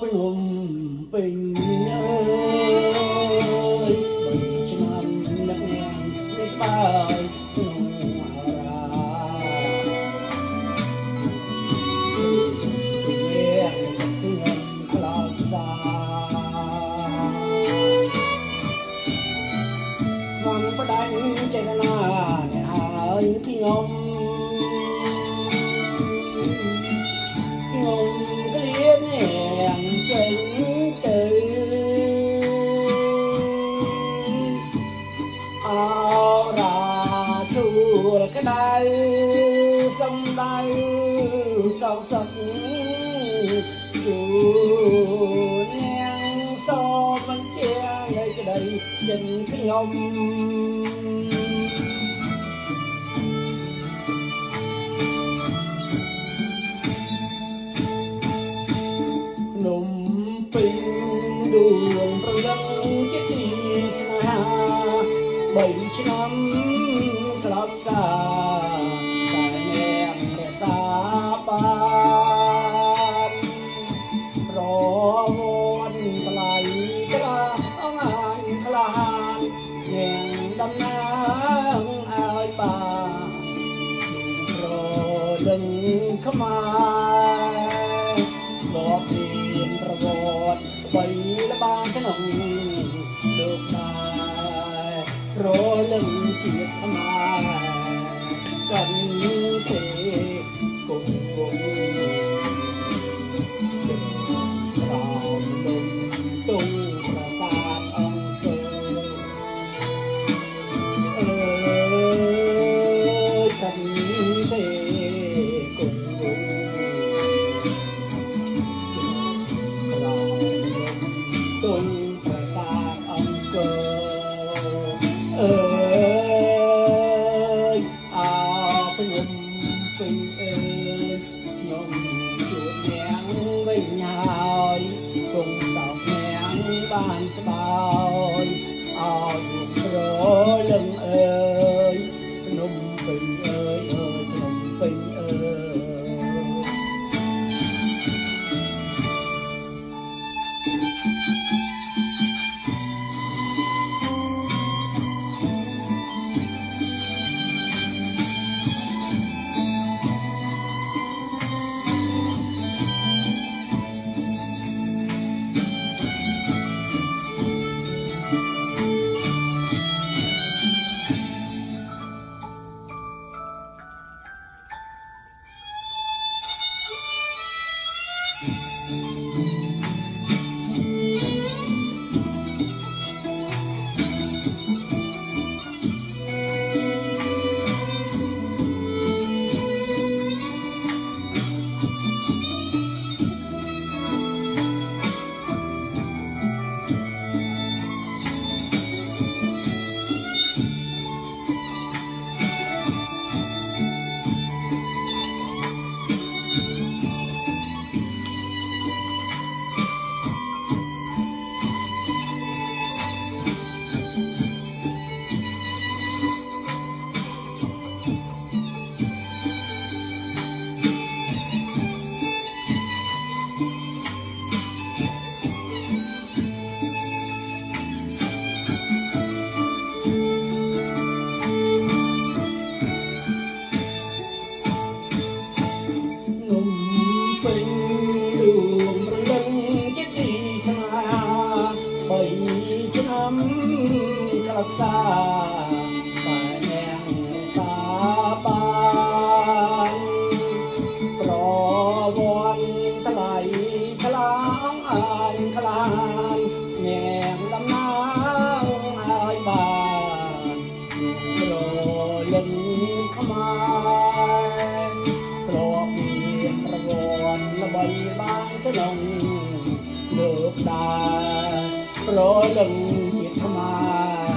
ភ្នំពេញអើយបីឆ្នាំនឹកនាងនេះស្បើយក្នុងអារាខ្ញុំខ្លោចសាខ្ញុំបដាញ់ចេតនាអ្នកហើយខ្ញុំក្លៀននាងចេញទៅអរាជួលក្តៅសំដៅសោកសឹកជួនាងសោបញ្ជានៃក្តីចិនខ្ញុំពេញដួងប្រលឹងជាទីស្នេហា3ឆ្នាំក្លោបសាតែនាងរក្សាបានប្រវត្តិថ្លៃក្លាអងអាយក្លាហាននាងតំណាងឲ្យបានប្រលឹងខ្មែរលោកមានប្រវត្តិបីល្បាក្នុងលោកដែររលឹងជាតិខ្មែរកាន់ទេគង់គង់ក្រោមលំទុំប្រាសាទអង្គរកាន់ទេគង់គង់ទុំប្រាសាទអង្គរអើយអើភ្នំពេញអើយខ្ញុំជួបនាងវិញហើយគង់សោកនាងបានស្បើយឲ្យប្រលឹងអើយភ្នំពេញអើយភ្នំពេញអើយរក្សាតែនាងសាបានប្រវត្តិថ្លៃថ្លាងអាយខ្លាននាងតំណាងឲ្យ ប្រលឹងជាតិខ្មែរ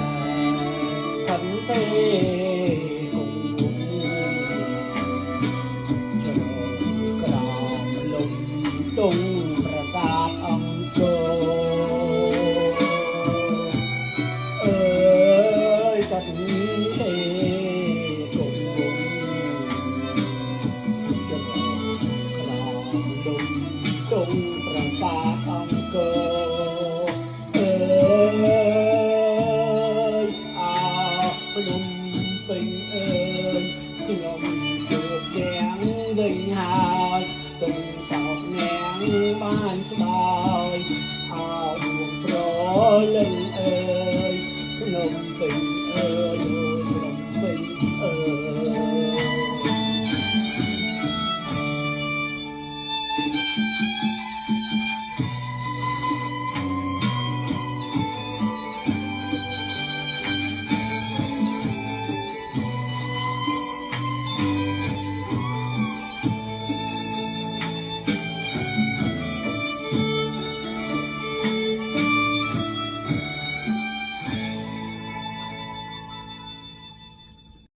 ខិនទេគង់ជ្រោក្រោមលំទុំប្រាសាទអង្គរអើយកាត់ទេគង់ជ្រោក្រោមលំទុំប្រាសាទអង្គរភ្នំពេញអើយខ្ញុំជួបទាំងវិញហើយទុំសោកនាងបានស្បើយអោដួងប្រលឹងអើយភ្នំពេញអើយ